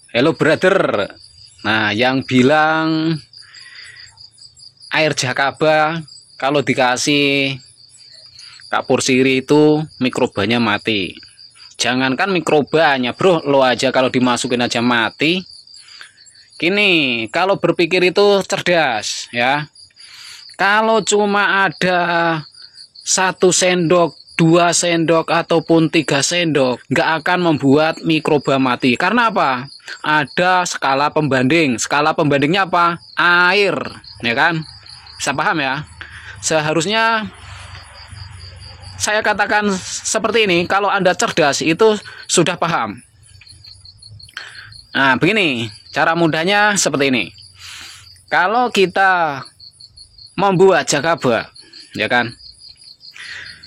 Hello brother. Nah, yang bilang air jakaba kalau dikasih kapur sirih itu mikrobanya mati. Jangankan mikrobanya, bro, lo aja kalau dimasukin aja mati. Gini, kalau berpikir itu cerdas ya. Kalau cuma ada 1 sendok, 2 sendok, ataupun 3 sendok, nggak akan membuat mikroba mati. Karena apa? Ada skala pembanding. Skala pembandingnya apa? Air, ya kan? Bisa paham ya? Seharusnya saya katakan seperti ini, kalau Anda cerdas itu sudah paham. Nah, begini, cara mudahnya seperti ini. Kalau kita membuat jakaba, ya kan?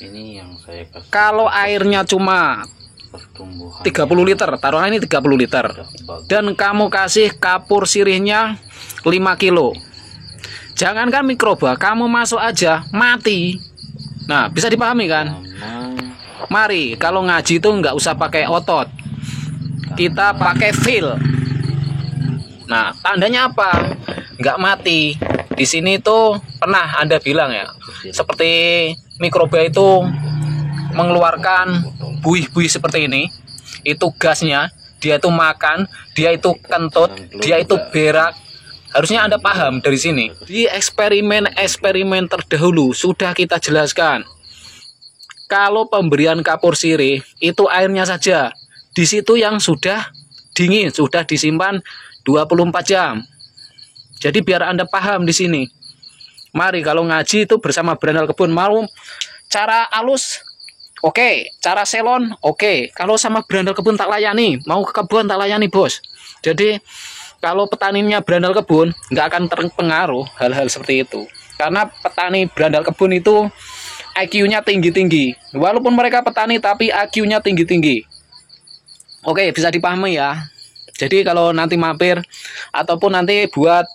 Ini yang saya kasih. Kalau airnya cuma 30 liter, taruhlah ini 30 liter. Dan kamu kasih kapur sirihnya 5 kilo. Jangankan mikroba, kamu masuk aja mati. Nah, bisa dipahami kan? Mari, kalau ngaji itu nggak usah pakai otot. Kita pakai feel. Nah, tandanya apa? Nggak mati. Di sini tuh pernah Anda bilang ya, seperti mikroba itu mengeluarkan buih-buih seperti ini. Itu gasnya, dia itu makan, dia itu kentut, dia itu berak. Harusnya Anda paham dari sini. Di eksperimen terdahulu sudah kita jelaskan. Kalau pemberian kapur sirih itu airnya saja. Di situ yang sudah dingin, sudah disimpan 24 jam. Jadi biar Anda paham di sini. Mari kalau ngaji itu bersama Berandal Kebun, mau cara alus, oke. Cara selon, oke. Kalau sama Berandal Kebun tak layani, mau ke kebun tak layani, bos. Jadi kalau petaninya Berandal Kebun nggak akan terpengaruh hal-hal seperti itu. Karena petani Berandal Kebun itu IQ-nya tinggi-tinggi. Walaupun mereka petani tapi IQ-nya tinggi-tinggi. Oke, bisa dipahami ya. Jadi kalau nanti mampir ataupun nanti buat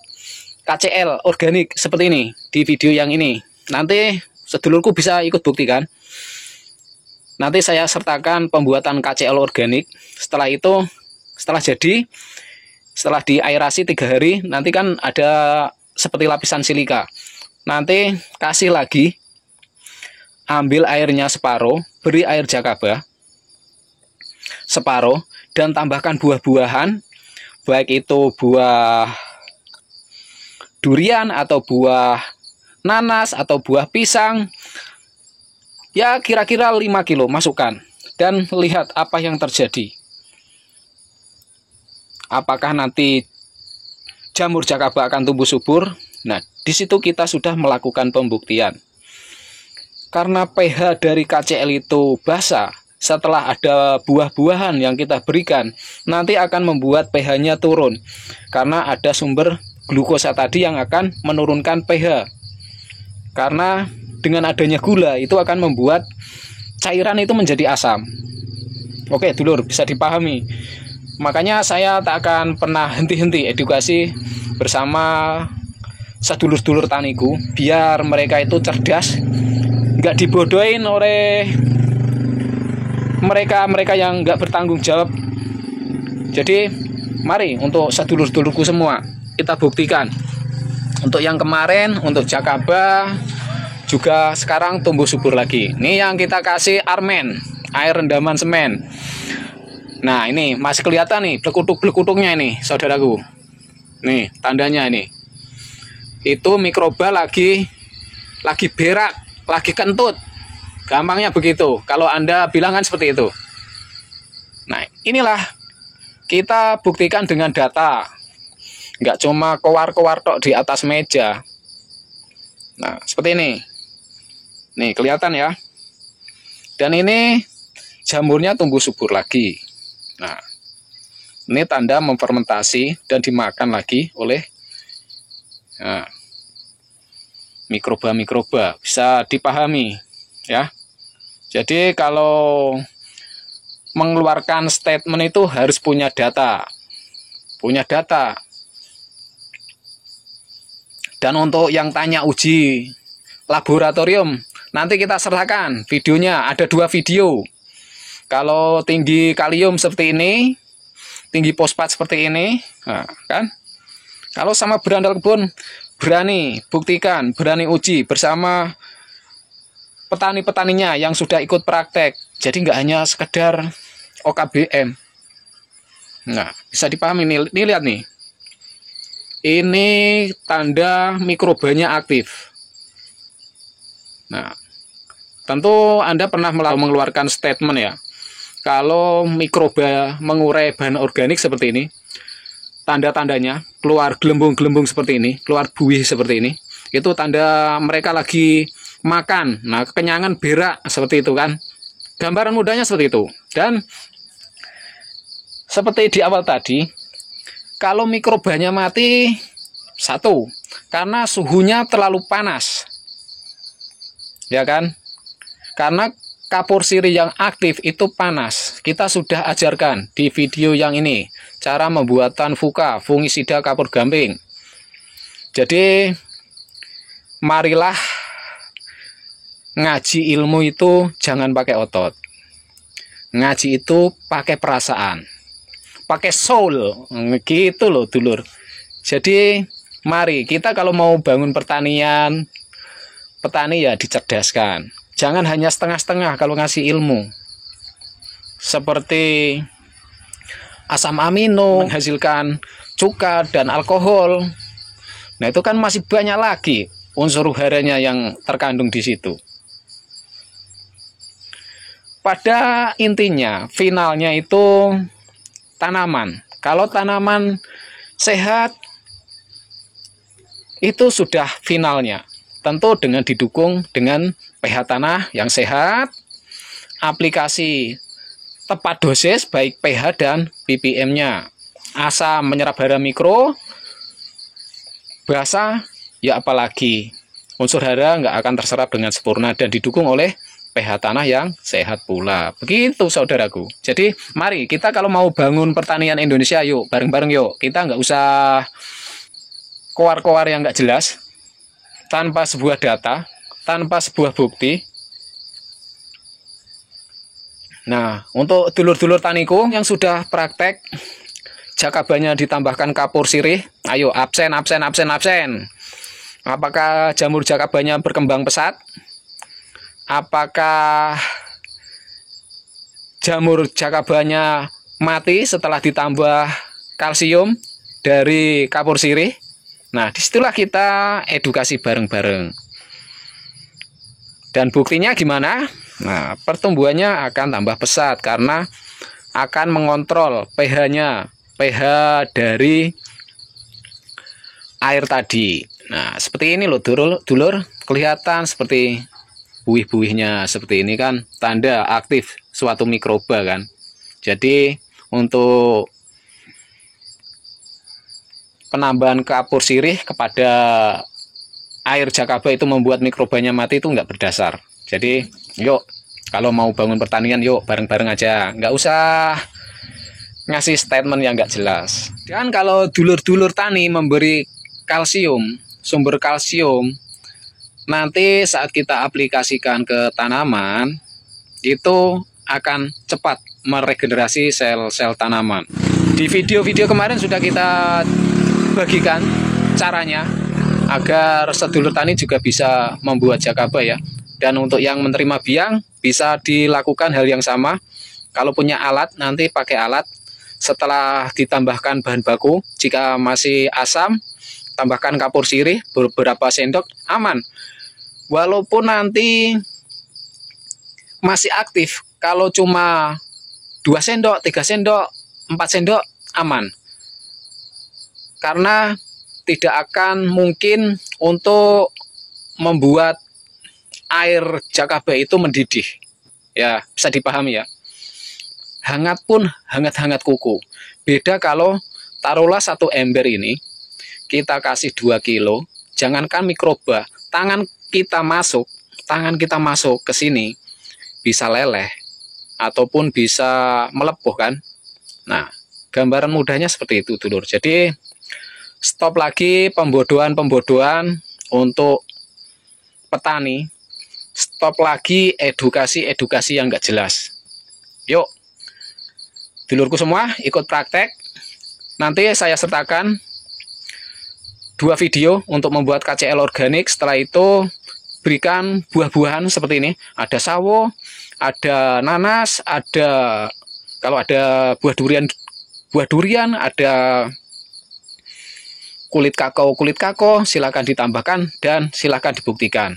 KCL organik seperti ini di video yang ini, nanti sedulurku bisa ikut buktikan. Nanti saya sertakan pembuatan KCL organik. Setelah itu, setelah jadi, setelah diaerasi 3 hari, nanti kan ada seperti lapisan silika. Nanti kasih lagi, ambil airnya separuh, beri air jakaba separuh, dan tambahkan buah-buahan, baik itu buah durian atau buah nanas atau buah pisang, ya kira-kira 5 kilo masukkan, dan lihat apa yang terjadi. Apakah nanti jamur jakaba akan tumbuh subur? Nah, di situ kita sudah melakukan pembuktian. Karena pH dari KCL itu basah, setelah ada buah-buahan yang kita berikan, nanti akan membuat pH-nya turun. Karena ada sumber glukosa tadi yang akan menurunkan pH. Karena dengan adanya gula itu akan membuat cairan itu menjadi asam. Oke, dulur, bisa dipahami. Makanya saya tak akan pernah henti-henti edukasi bersama sedulur-dulur taniku, biar mereka itu cerdas, nggak dibodohin oleh mereka yang nggak bertanggung jawab. Jadi mari untuk sedulur-dulurku semua kita buktikan. Untuk yang kemarin, untuk jakaba juga sekarang tumbuh subur lagi. Ini yang kita kasih Armen, air rendaman semen. Nah, ini masih kelihatan nih blekutuk-blekutuknya ini, saudaraku. Nih, tandanya ini. Itu mikroba lagi berak, lagi kentut. Gampangnya begitu. Kalau Anda bilang kan seperti itu. Nah, inilah kita buktikan dengan data. Nggak cuma kowar-kowar tok di atas meja. Nah, seperti ini. Nih, kelihatan ya. Dan ini jamurnya tumbuh subur lagi. Nah, ini tanda memfermentasi dan dimakan lagi oleh mikroba-mikroba. Bisa dipahami ya. Jadi kalau mengeluarkan statement itu harus punya data. Dan untuk yang tanya uji laboratorium, nanti kita serahkan videonya. Ada 2 video. Kalau tinggi kalium seperti ini, tinggi fosfat seperti ini. Nah, kan? Kalau sama berandal kebun, berani buktikan, berani uji bersama petani-petaninya yang sudah ikut praktek. Jadi nggak hanya sekedar OKBM. Nah, bisa dipahami nih. Ini lihat nih. Ini tanda mikrobanya aktif. Nah, tentu Anda pernah mengeluarkan statement ya. Kalau mikroba mengurai bahan organik seperti ini, tanda-tandanya keluar gelembung-gelembung seperti ini, keluar buih seperti ini, itu tanda mereka lagi makan. Nah, kekenyangan berak seperti itu kan. Gambaran mudahnya seperti itu. Dan seperti di awal tadi, kalau mikrobanya mati, satu, karena suhunya terlalu panas. Ya kan? Karena kapur sirih yang aktif itu panas. Kita sudah ajarkan di video yang ini cara pembuatan FUKA, fungisida kapur gamping. Jadi marilah ngaji ilmu itu jangan pakai otot. Ngaji itu pakai perasaan, pakai soul, gitu loh dulur. Jadi mari kita kalau mau bangun pertanian, petani ya dicerdaskan. Jangan hanya setengah-setengah kalau ngasih ilmu. Seperti asam amino menghasilkan cuka dan alkohol. Nah, itu kan masih banyak lagi unsur haranya yang terkandung di situ. Pada intinya, finalnya itu tanaman. Kalau tanaman sehat, itu sudah finalnya. Tentu dengan didukung dengan pH tanah yang sehat, aplikasi tepat dosis baik pH dan ppm-nya, asam menyerap hara mikro, basah ya apalagi unsur hara nggak akan terserap dengan sempurna dan didukung oleh pH tanah yang sehat pula. Begitu saudaraku. Jadi mari kita kalau mau bangun pertanian Indonesia, yuk bareng-bareng yuk. Kita nggak usah koar-koar yang nggak jelas, tanpa sebuah data, tanpa sebuah bukti. Nah, untuk dulur-dulur taniku yang sudah praktek, jakabannya ditambahkan kapur sirih, ayo absen. Apakah jamur jakabannya berkembang pesat? Apakah jamur jakabannya mati setelah ditambah kalsium dari kapur sirih? Nah, disitulah kita edukasi bareng-bareng. Dan buktinya gimana? Nah, pertumbuhannya akan tambah pesat karena akan mengontrol pH-nya, pH dari air tadi. Nah, seperti ini loh dulur, kelihatan seperti buih-buihnya seperti ini kan, tanda aktif suatu mikroba kan. Jadi untuk penambahan kapur sirih kepada air jakaba itu membuat mikrobanya mati itu nggak berdasar. Jadi yuk kalau mau bangun pertanian yuk bareng-bareng aja, nggak usah ngasih statement yang nggak jelas. Dan kalau dulur-dulur tani memberi kalsium, sumber kalsium, nanti saat kita aplikasikan ke tanaman itu akan cepat meregenerasi sel-sel tanaman. Di video-video kemarin sudah kita bagikan caranya agar sedulur tani juga bisa membuat jakaba ya. Dan untuk yang menerima biang bisa dilakukan hal yang sama. Kalau punya alat nanti pakai alat, setelah ditambahkan bahan baku, jika masih asam tambahkan kapur sirih beberapa sendok, aman. Walaupun nanti masih aktif, kalau cuma 2 sendok, 3 sendok, 4 sendok, aman. Karena tidak akan mungkin untuk membuat air jakaba itu mendidih. Ya, bisa dipahami ya. Hangat pun hangat-hangat kuku. Beda kalau taruhlah 1 ember ini, kita kasih 2 kilo, jangankan mikroba, tangan kita masuk ke sini, bisa leleh, ataupun bisa melepuh kan. Nah, gambaran mudahnya seperti itu dulur. Jadi, stop lagi pembodohan-pembodohan untuk petani. Stop lagi edukasi-edukasi yang nggak jelas. Yuk, dulurku semua ikut praktek. Nanti saya sertakan 2 video untuk membuat KCL organik. Setelah itu berikan buah-buahan seperti ini. Ada sawo, ada nanas, ada kalau ada buah durian, ada kulit kakao, silakan ditambahkan dan silakan dibuktikan.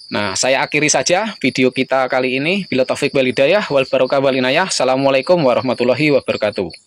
Nah, saya akhiri saja video kita kali ini. Bila taufik wal hidayah wal barokah wal inayah. Assalamualaikum warahmatullahi wabarakatuh.